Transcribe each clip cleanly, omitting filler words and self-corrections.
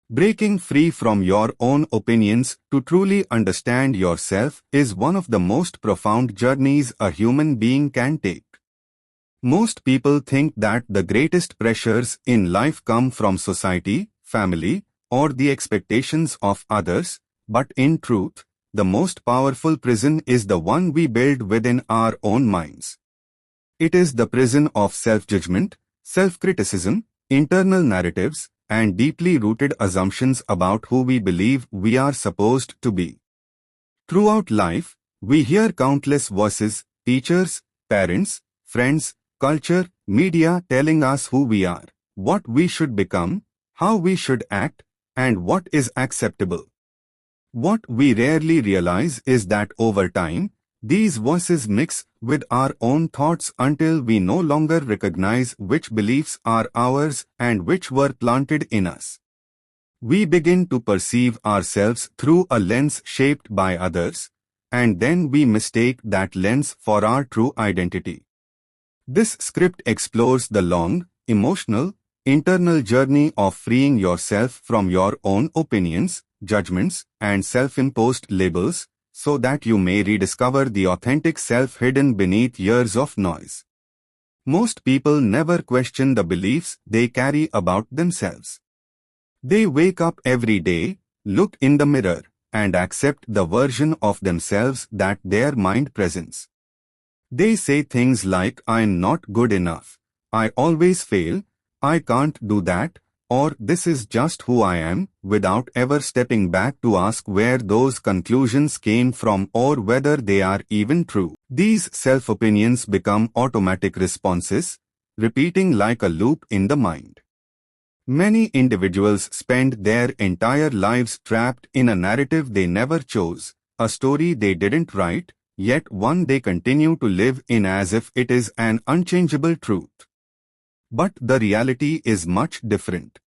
Breaking free from your own opinions to truly understand yourself is one of the most profound journeys a human being can take. Most people think that the greatest pressures in life come from society, family, or the expectations of others, but in truth, the most powerful prison is the one we build within our own minds. It is the prison of self-judgment, self-criticism, internal narratives, and deeply rooted assumptions about who we believe we are supposed to be. Throughout life, we hear countless voices, teachers, parents, friends, culture, media telling us who we are, what we should become, how we should act, and what is acceptable. What we rarely realize is that over time, these voices mix with our own thoughts until we no longer recognize which beliefs are ours and which were planted in us. We begin to perceive ourselves through a lens shaped by others, and then we mistake that lens for our true identity. This script explores the long, emotional, internal journey of freeing yourself from your own opinions, judgments, and self-imposed labels, so that you may rediscover the authentic self hidden beneath years of noise. Most people never question the beliefs they carry about themselves. They wake up every day, look in the mirror, and accept the version of themselves that their mind presents. They say things like, "I'm not good enough, I always fail, I can't do that," or "this is just who I am," without ever stepping back to ask where those conclusions came from or whether they are even true. These self-opinions become automatic responses, repeating like a loop in the mind. Many individuals spend their entire lives trapped in a narrative they never chose, a story they didn't write, yet one they continue to live in as if it is an unchangeable truth. But the reality is much different.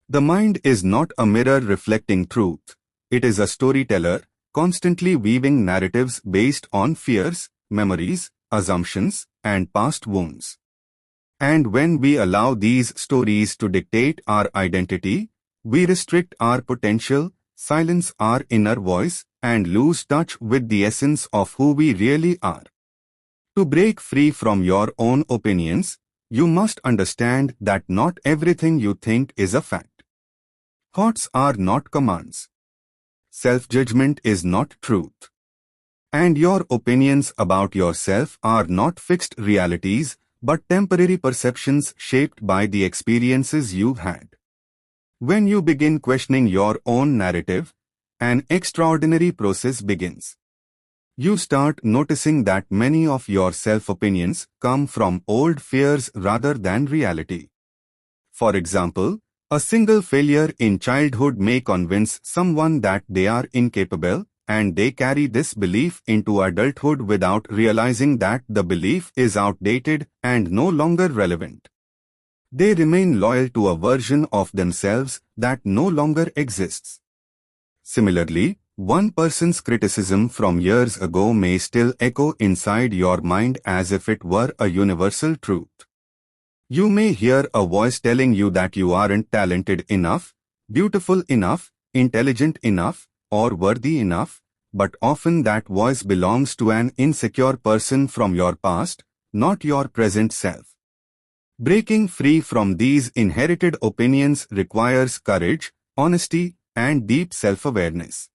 The mind is not a mirror reflecting truth. It is a storyteller, constantly weaving narratives based on fears, memories, assumptions, and past wounds. And when we allow these stories to dictate our identity, we restrict our potential, silence our inner voice, and lose touch with the essence of who we really are. To break free from your own opinions, you must understand that not everything you think is a fact. Thoughts are not commands. Self-judgment is not truth. And your opinions about yourself are not fixed realities, but temporary perceptions shaped by the experiences you've had. When you begin questioning your own narrative, an extraordinary process begins. You start noticing that many of your self-opinions come from old fears rather than reality. For example, a single failure in childhood may convince someone that they are incapable, and they carry this belief into adulthood without realizing that the belief is outdated and no longer relevant. They remain loyal to a version of themselves that no longer exists. Similarly, one person's criticism from years ago may still echo inside your mind as if it were a universal truth. You may hear a voice telling you that you aren't talented enough, beautiful enough, intelligent enough, or worthy enough, but often that voice belongs to an insecure person from your past, not your present self. Breaking free from these inherited opinions requires courage, honesty, and deep self-awareness.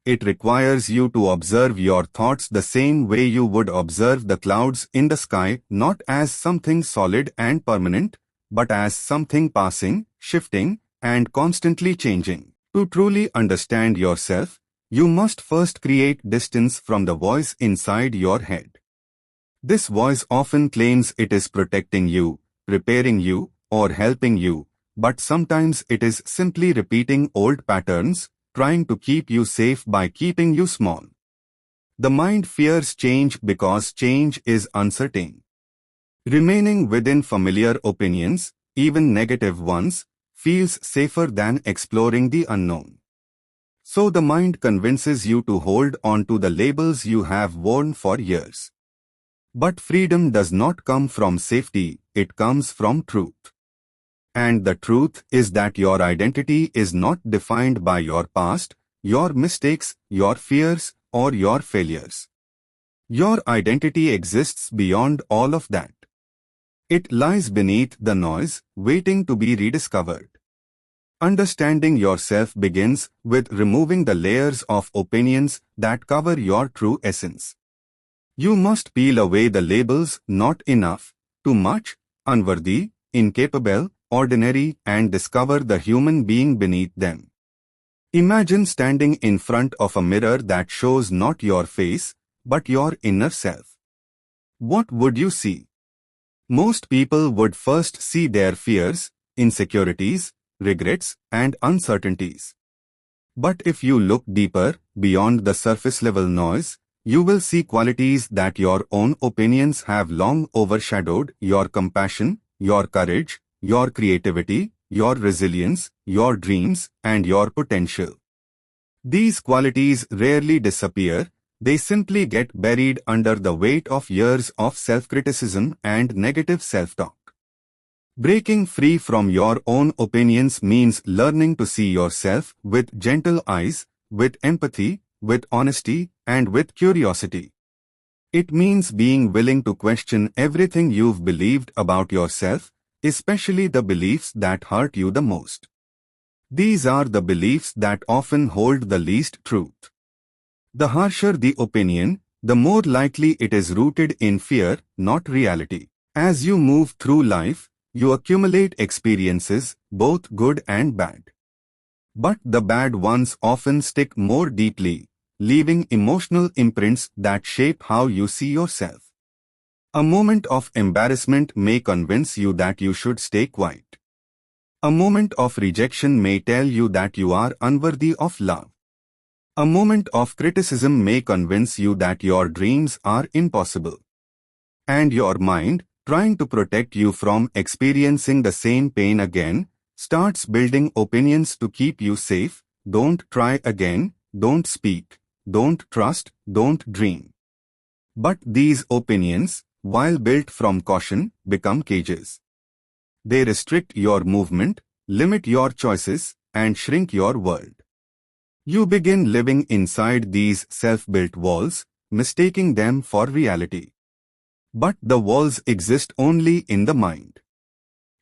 It requires you to observe your thoughts the same way you would observe the clouds in the sky, not as something solid and permanent, but as something passing, shifting, and constantly changing. To truly understand yourself, you must first create distance from the voice inside your head. This voice often claims it is protecting you, repairing you, or helping you, but sometimes it is simply repeating old patterns, trying to keep you safe by keeping you small. The mind fears change because change is uncertain. Remaining within familiar opinions, even negative ones, feels safer than exploring the unknown. So the mind convinces you to hold on to the labels you have worn for years. But freedom does not come from safety, it comes from truth. And the truth is that your identity is not defined by your past, your mistakes, your fears, or your failures. Your identity exists beyond all of that. It lies beneath the noise, waiting to be rediscovered. Understanding yourself begins with removing the layers of opinions that cover your true essence. You must peel away the labels not enough, too much, unworthy, incapable, ordinary, and discover the human being beneath them. Imagine standing in front of a mirror that shows not your face, but your inner self. What would you see? Most people would first see their fears, insecurities, regrets, and uncertainties. But if you look deeper, beyond the surface-level noise, you will see qualities that your own opinions have long overshadowed: your compassion, your courage, your creativity, your resilience, your dreams, and your potential. These qualities rarely disappear, they simply get buried under the weight of years of self-criticism and negative self-talk. Breaking free from your own opinions means learning to see yourself with gentle eyes, with empathy, with honesty, and with curiosity. It means being willing to question everything you've believed about yourself, especially the beliefs that hurt you the most. These are the beliefs that often hold the least truth. The harsher the opinion, the more likely it is rooted in fear, not reality. As you move through life, you accumulate experiences, both good and bad. But the bad ones often stick more deeply, leaving emotional imprints that shape how you see yourself. A moment of embarrassment may convince you that you should stay quiet. A moment of rejection may tell you that you are unworthy of love. A moment of criticism may convince you that your dreams are impossible. And your mind, trying to protect you from experiencing the same pain again, starts building opinions to keep you safe: don't try again, don't speak, don't trust, don't dream. But these opinions, while built from caution, become cages. They restrict your movement, limit your choices, and shrink your world. You begin living inside these self-built walls, mistaking them for reality. But the walls exist only in the mind.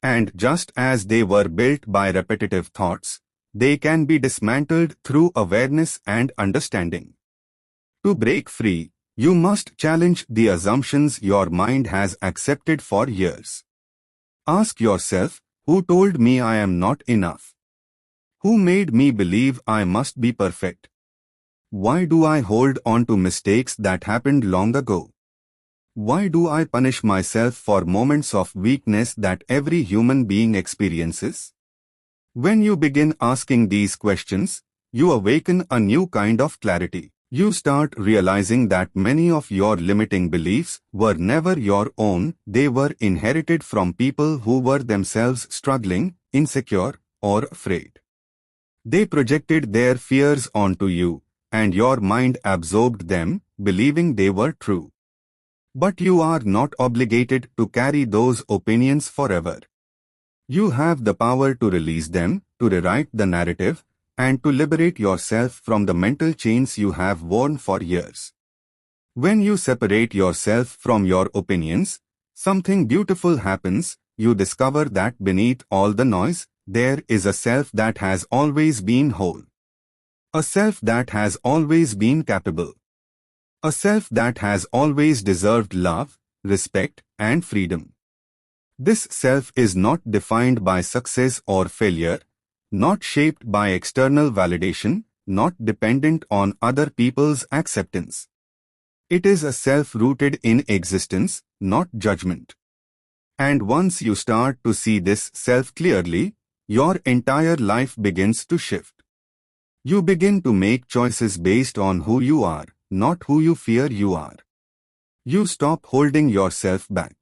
And just as they were built by repetitive thoughts, they can be dismantled through awareness and understanding. To break free, you must challenge the assumptions your mind has accepted for years. Ask yourself, who told me I am not enough? Who made me believe I must be perfect? Why do I hold on to mistakes that happened long ago? Why do I punish myself for moments of weakness that every human being experiences? When you begin asking these questions, you awaken a new kind of clarity. You start realizing that many of your limiting beliefs were never your own, they were inherited from people who were themselves struggling, insecure, or afraid. They projected their fears onto you, and your mind absorbed them, believing they were true. But you are not obligated to carry those opinions forever. You have the power to release them, to rewrite the narrative, and to liberate yourself from the mental chains you have worn for years. When you separate yourself from your opinions, something beautiful happens. You discover that beneath all the noise, there is a self that has always been whole. A self that has always been capable. A self that has always deserved love, respect, and freedom. This self is not defined by success or failure, not shaped by external validation, not dependent on other people's acceptance. It is a self rooted in existence, not judgment. And once you start to see this self clearly, your entire life begins to shift. You begin to make choices based on who you are, not who you fear you are. You stop holding yourself back.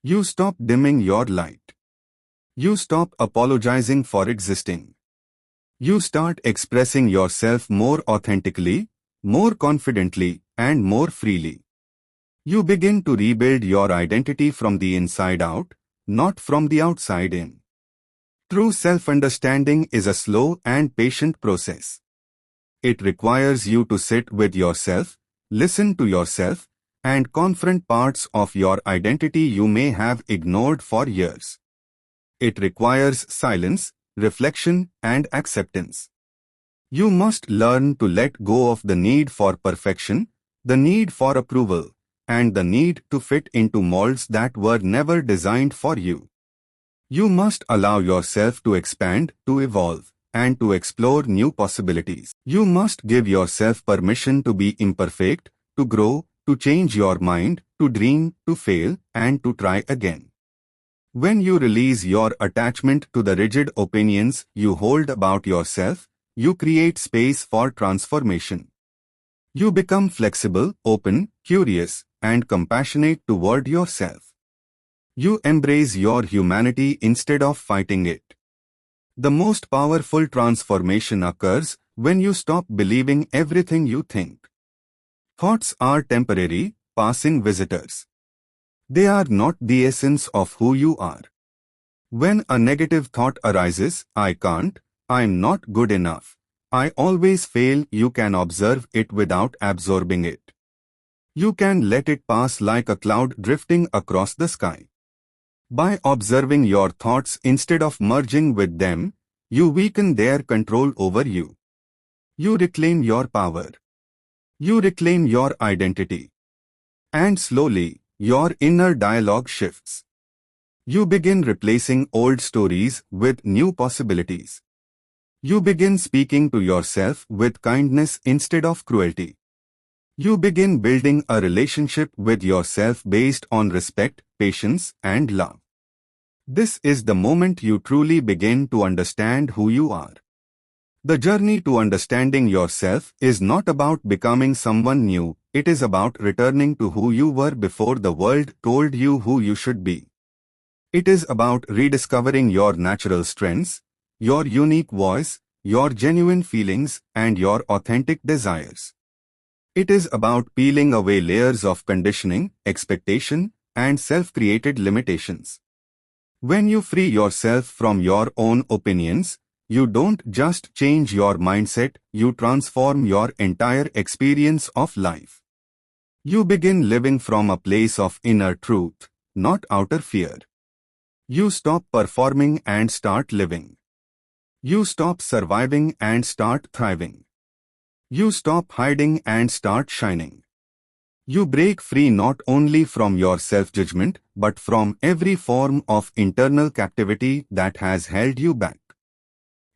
You stop dimming your light. You stop apologizing for existing. You start expressing yourself more authentically, more confidently, and more freely. You begin to rebuild your identity from the inside out, not from the outside in. True self-understanding is a slow and patient process. It requires you to sit with yourself, listen to yourself, and confront parts of your identity you may have ignored for years. It requires silence, reflection, and acceptance. You must learn to let go of the need for perfection, the need for approval, and the need to fit into molds that were never designed for you. You must allow yourself to expand, to evolve, and to explore new possibilities. You must give yourself permission to be imperfect, to grow, to change your mind, to dream, to fail, and to try again. When you release your attachment to the rigid opinions you hold about yourself, you create space for transformation. You become flexible, open, curious, and compassionate toward yourself. You embrace your humanity instead of fighting it. The most powerful transformation occurs when you stop believing everything you think. Thoughts are temporary, passing visitors. They are not the essence of who you are. When a negative thought arises, I can't, I'm not good enough, I always fail, you can observe it without absorbing it. You can let it pass like a cloud drifting across the sky. By observing your thoughts instead of merging with them, you weaken their control over you. You reclaim your power. You reclaim your identity. And slowly, your inner dialogue shifts. You begin replacing old stories with new possibilities. You begin speaking to yourself with kindness instead of cruelty. You begin building a relationship with yourself based on respect, patience, and love. This is the moment you truly begin to understand who you are. The journey to understanding yourself is not about becoming someone new, it is about returning to who you were before the world told you who you should be. It is about rediscovering your natural strengths, your unique voice, your genuine feelings, and your authentic desires. It is about peeling away layers of conditioning, expectation, and self-created limitations. When you free yourself from your own opinions, you don't just change your mindset, you transform your entire experience of life. You begin living from a place of inner truth, not outer fear. You stop performing and start living. You stop surviving and start thriving. You stop hiding and start shining. You break free not only from your self-judgment, but from every form of internal captivity that has held you back.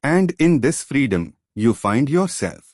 And in this freedom, you find yourself.